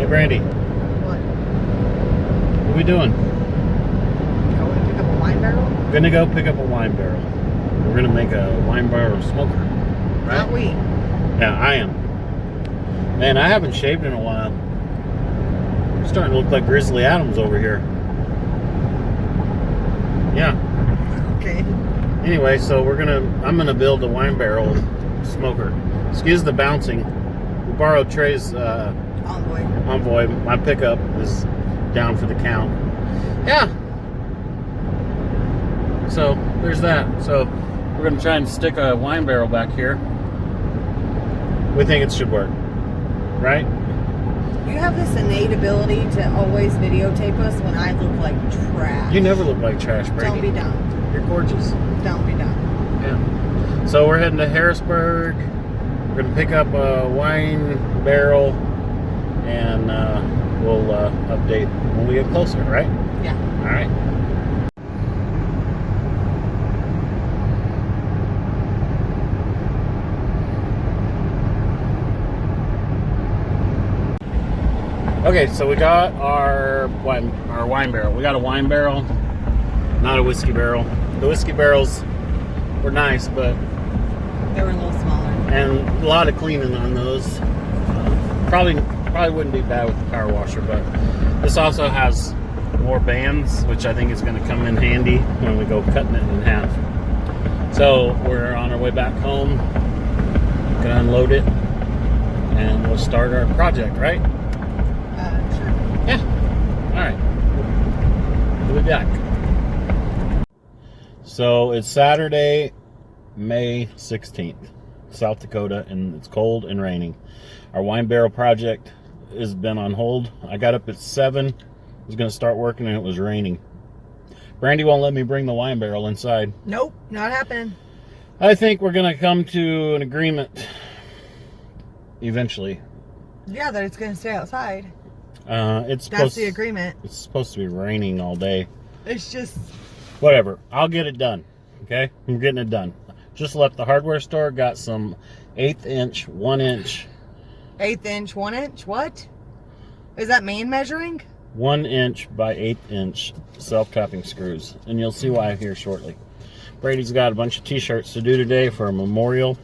Hey, Brandy. What? What are we doing? Going to pick up a wine barrel? Gonna go pick up a wine barrel. We're gonna make a wine barrel smoker. Right? Not we. Yeah, I am. Man, I haven't shaved in a while. I'm starting to look like Grizzly Adams over here. Yeah. Okay. Anyway, so I'm gonna build a wine barrel smoker. Excuse the bouncing. We borrowed Trey's Envoy. My pickup is down for the count. Yeah. So there's that. So we're gonna try and stick a wine barrel back here. We think it should work, right? You have this innate ability to always videotape us when I look like trash. You never look like trash, Brady. Don't be dumb. You're gorgeous. Don't be dumb. Yeah. So we're heading to Harrisburg. We're gonna pick up a wine barrel, and we'll update when we get closer, right? Yeah. All right. Okay, so we got our wine barrel. We got a wine barrel, not a whiskey barrel. The whiskey barrels were nice, but They were a little smaller. and a lot of cleaning on those. Probably wouldn't be bad with the power washer, but this also has more bands, which I think is going to come in handy when we go cutting it in half. So we're on our way back home. Gonna unload it, and we'll start our project, right? Sure. Yeah. All right. We'll be back. So it's Saturday, May 16th, South Dakota, and it's cold and raining. Our wine barrel project has been on hold. I got up at 7, was going to start working, and it was raining. Brandy won't let me bring the wine barrel inside. Nope, not happening. I think we're going to come to an agreement eventually. Yeah, that it's going to stay outside. That's the agreement. It's supposed to be raining all day. It's just... Whatever. I'll get it done. Okay? I'm getting it done. Just left the hardware store. Got some 1/8 inch, 1 inch. 1/8 inch, 1 inch? What? Is that main measuring? 1 inch by 1/8 inch self-tapping screws. And you'll see why here shortly. Brady's got a bunch of t-shirts to do today for a memorial.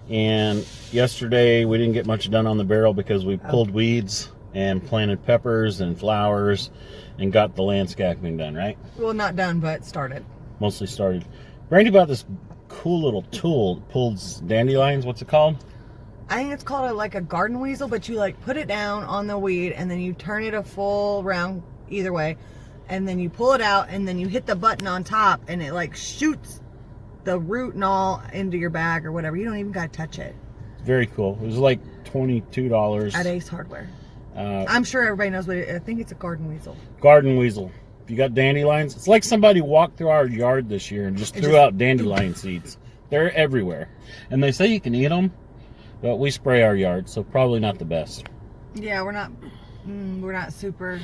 And yesterday we didn't get much done on the barrel because we pulled weeds and planted peppers and flowers and got the landscaping done, right? Well, not done, but started. Mostly started. Brandy bought this cool little tool that pulls dandelions. What's it called? I think it's called like a garden weasel, but you like put it down on the weed and then you turn it a full round either way. And then you pull it out and then you hit the button on top and it like shoots the root and all into your bag or whatever. You don't even got to touch it. Very cool. It was like $22. At Ace Hardware. I'm sure everybody knows what it is. I think it's a garden weasel. Garden weasel. If you got dandelions, it's like somebody walked through our yard this year and just threw out dandelion seeds. They're everywhere. And they say you can eat them, but we spray our yard, so probably not the best. Yeah, we're not super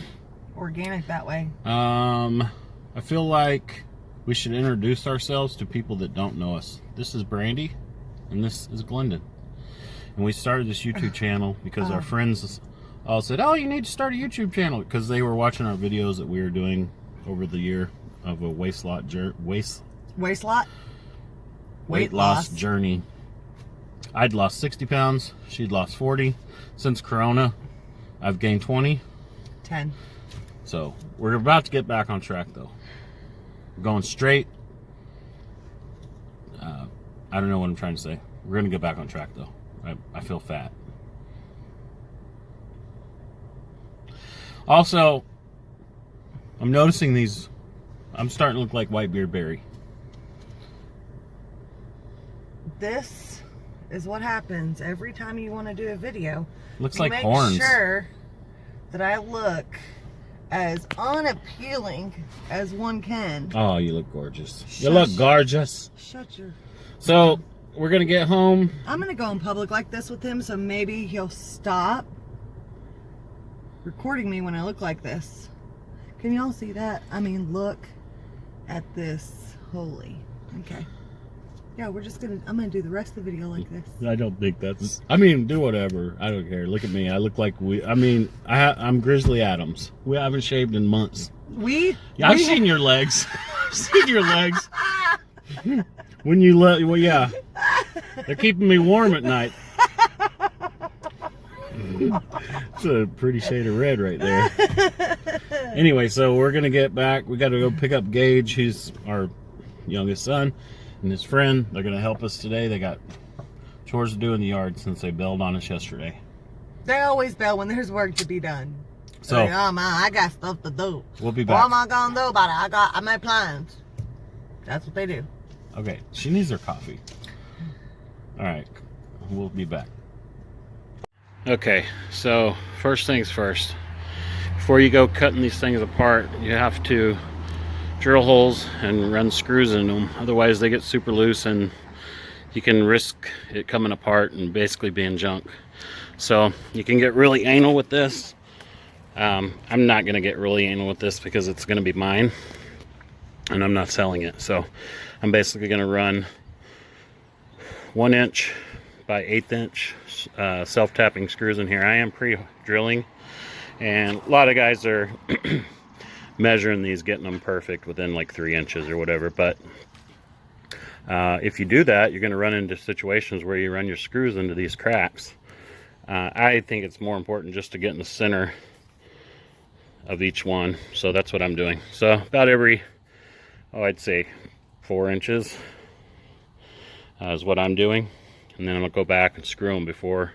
organic that way. I feel like we should introduce ourselves to people that don't know us. This is Brandy, and this is Glendon. And we started this YouTube channel because our friends all said, "Oh, you need to start a YouTube channel," because they were watching our videos that we were doing over the year of a weight loss journey. I'd lost 60 pounds. She'd lost 40. Since Corona, I've gained 20. 10. So we're about to get back on track, though. We're going straight. I don't know what I'm trying to say. We're going to get back on track, though. I feel fat. Also, I'm noticing these. I'm starting to look like Whitebeard Barry. This is what happens every time you want to do a video. Looks you like make horns. Sure that I look as unappealing as one can. Oh, you look gorgeous. Shush. You look gorgeous. Shut your... So, we're going to get home. I'm going to go in public like this with him, so maybe he'll stop recording me when I look like this. Can y'all see that? I mean, look at this. Holy. Okay. Yeah, I'm gonna do the rest of the video like this. I don't think that's. I mean, do whatever. I don't care. Look at me. I look like I'm Grizzly Adams. We haven't shaved in months. Yeah, I've seen your legs. I've seen your legs. When you well, yeah, they're keeping me warm at night. It's a pretty shade of red right there. Anyway, so we're gonna get back. We got to go pick up Gage. He's our youngest son. And his friend, they're going to help us today. They got chores to do in the yard since they bailed on us yesterday. They always bail when there's work to be done. So, like, oh man, I got stuff to do. We'll be back. What am I going to do about it? I made plans. That's what they do. Okay, she needs her coffee. All right, we'll be back. Okay, so first things first. Before you go cutting these things apart, you have to drill holes and run screws in them, otherwise they get super loose and you can risk it coming apart and basically being junk. So you can get really anal with this. I'm not going to get really anal with this because it's going to be mine and I'm not selling it. So I'm basically going to run 1 inch by 1/8 inch self-tapping screws in here. I am pre-drilling, and a lot of guys are measuring these, getting them perfect within like 3 inches or whatever. But if you do that, you're going to run into situations where you run your screws into these cracks. I think it's more important just to get in the center of each one. So that's what I'm doing. So about every, I'd say 4 inches is what I'm doing. And then I'm going to go back and screw them before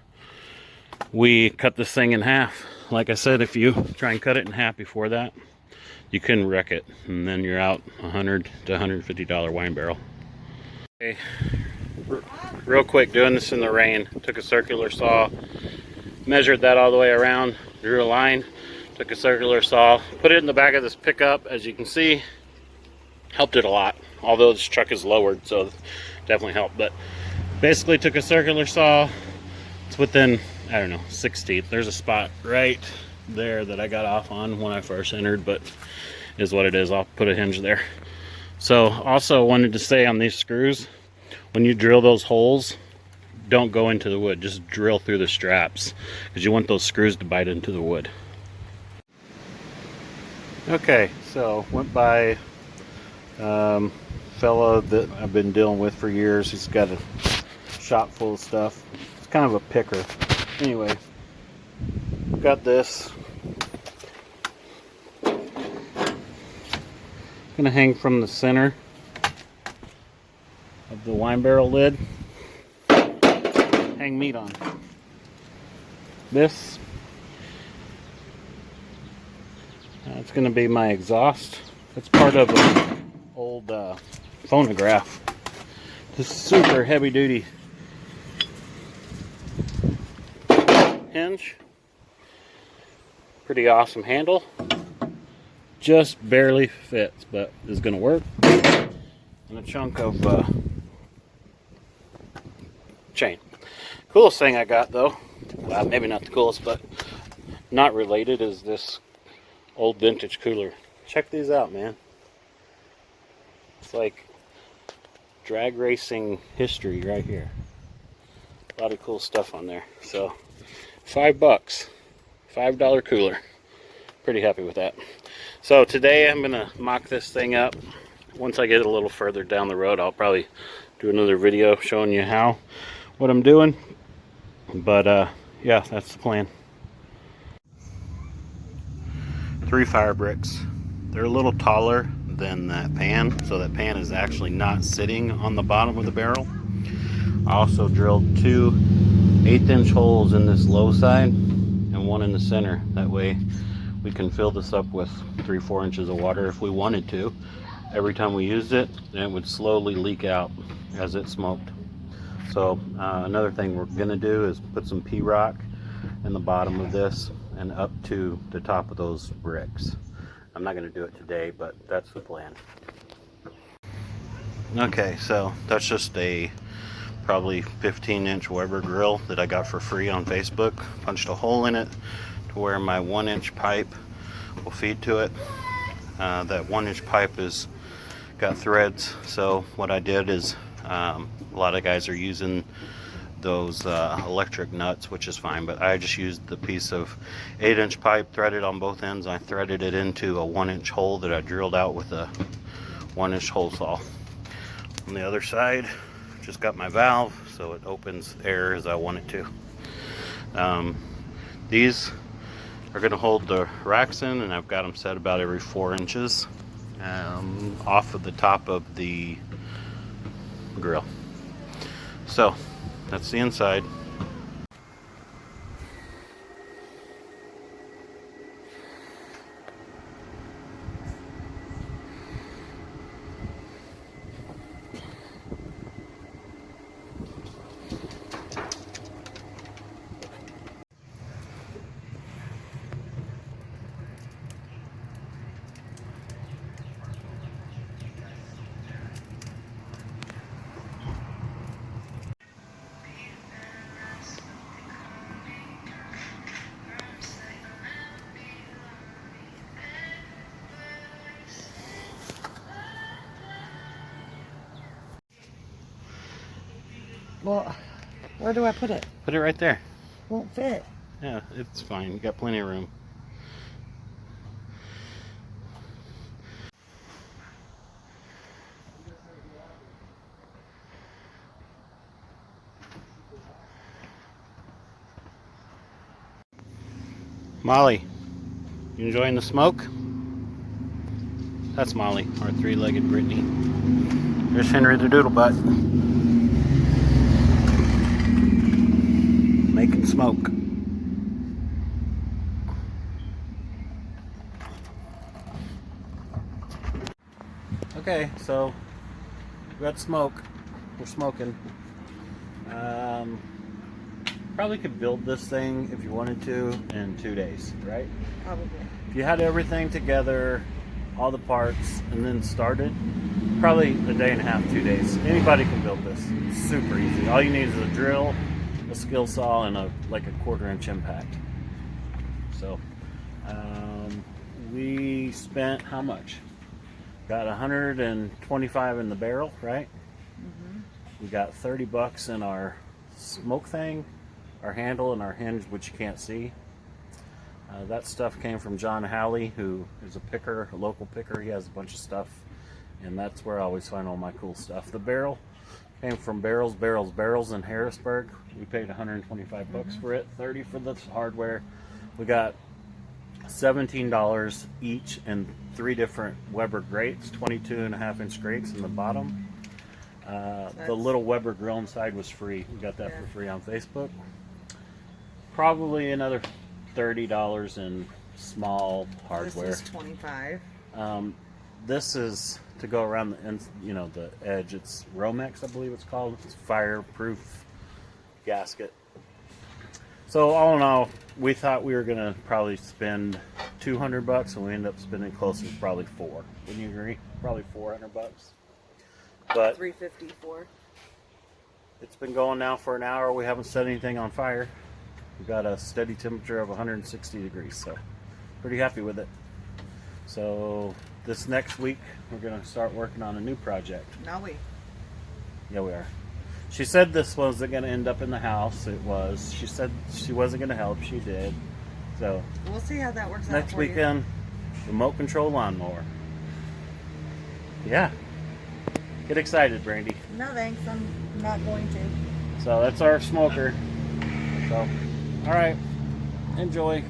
we cut this thing in half. Like I said, if you try and cut it in half before that, you can wreck it, and then you're out $100 to $150 wine barrel. Okay, real quick, doing this in the rain. Took a circular saw, measured that all the way around, drew a line, took a circular saw, put it in the back of this pickup. As you can see, helped it a lot. Although this truck is lowered, so definitely helped. But basically took a circular saw. It's within, I don't know, 6 teeth. There's a spot right there that I got off on when I first entered, but is what it is. I'll put a hinge there. So also wanted to say on these screws, when you drill those holes, don't go into the wood, just drill through the straps, because you want those screws to bite into the wood. Okay, so went by fella that I've been dealing with for years. He's got a shop full of stuff. It's kind of a picker. Anyway, got this. Gonna hang from the center of the wine barrel lid. Hang meat on. This, it's gonna be my exhaust. It's part of an old phonograph. This super heavy duty hinge. Pretty awesome handle. Just barely fits, but is going to work. And a chunk of chain. Coolest thing I got, though, well, maybe not the coolest, but not related, is this old vintage cooler. Check these out, man. It's like drag racing history right here. A lot of cool stuff on there. So $5, $5 cooler. Pretty happy with that. So today I'm gonna mock this thing up. Once I get a little further down the road, I'll probably do another video showing you what I'm doing. But yeah, that's the plan. 3 fire bricks. They're a little taller than that pan, so that pan is actually not sitting on the bottom of the barrel. I also drilled 2 1/8 inch holes in this low side and 1 in the center. That way we can fill this up with 3-4 inches of water if we wanted to. Every time we used it, and it would slowly leak out as it smoked. So another thing we're gonna do is put some P-rock in the bottom of this and up to the top of those bricks. I'm not gonna do it today, but that's the plan. Okay, so that's just a probably 15-inch Weber grill that I got for free on Facebook. Punched a hole in it to where my 1-inch pipe will feed to it. That 1-inch pipe is got threads, so what I did is A lot of guys are using those electric nuts, which is fine, but I just used the piece of 8-inch pipe threaded on both ends. I threaded it into a 1-inch hole that I drilled out with a 1-inch hole saw. On the other side, just got my valve so it opens air as I want it to. These are going to hold the racks in, and I've got them set about every 4 inches off of the top of the grill. So that's the inside. Well, where do I put it? Put it right there. Won't fit. Yeah, it's fine. You got plenty of room. Molly, you enjoying the smoke? That's Molly, our 3-legged Brittany. There's Henry the Doodlebutt. Making smoke. Okay, so we got smoke. We're smoking. Probably could build this thing if you wanted to in 2 days, right? Probably. If you had everything together, all the parts, and then started, probably a day and a half, 2 days. Anybody can build this. It's super easy. All you need is a drill, a skill saw, and a 1/4-inch impact. So we spent how much? Got 125 in the barrel, right? Mm-hmm. We got $30 in our smoke thing, our handle, and our hinge, which you can't see. That stuff came from John Halley, who is a picker, a local picker. He has a bunch of stuff, and that's where I always find all my cool stuff. The barrel came from Barrels in Harrisburg. We paid 125 bucks for it, 30 for the hardware. We got $17 each in 3 different Weber grates, 22.5-inch grates in the bottom. The little Weber grill inside was free. We got that for free on Facebook. Probably another $30 in small hardware. This is $25. This is to go around the edge. It's Romex, I believe it's called. It's fireproof gasket. So all in all, we thought we were gonna probably spend $200, and we ended up spending closer to probably $400. Wouldn't you agree? Probably $400. But $354. it's been going now for an hour. We haven't set anything on fire. We've got a steady temperature of 160 degrees, so pretty happy with it. So this next week, we're going to start working on a new project. Now we. Yeah, we are. She said this wasn't going to end up in the house. It was. She said she wasn't going to help. She did. So We'll see how that works out. next weekend, remote control lawnmower. Yeah. Get excited, Brandy. No thanks, I'm not going to. So that's our smoker. So, all right. Enjoy.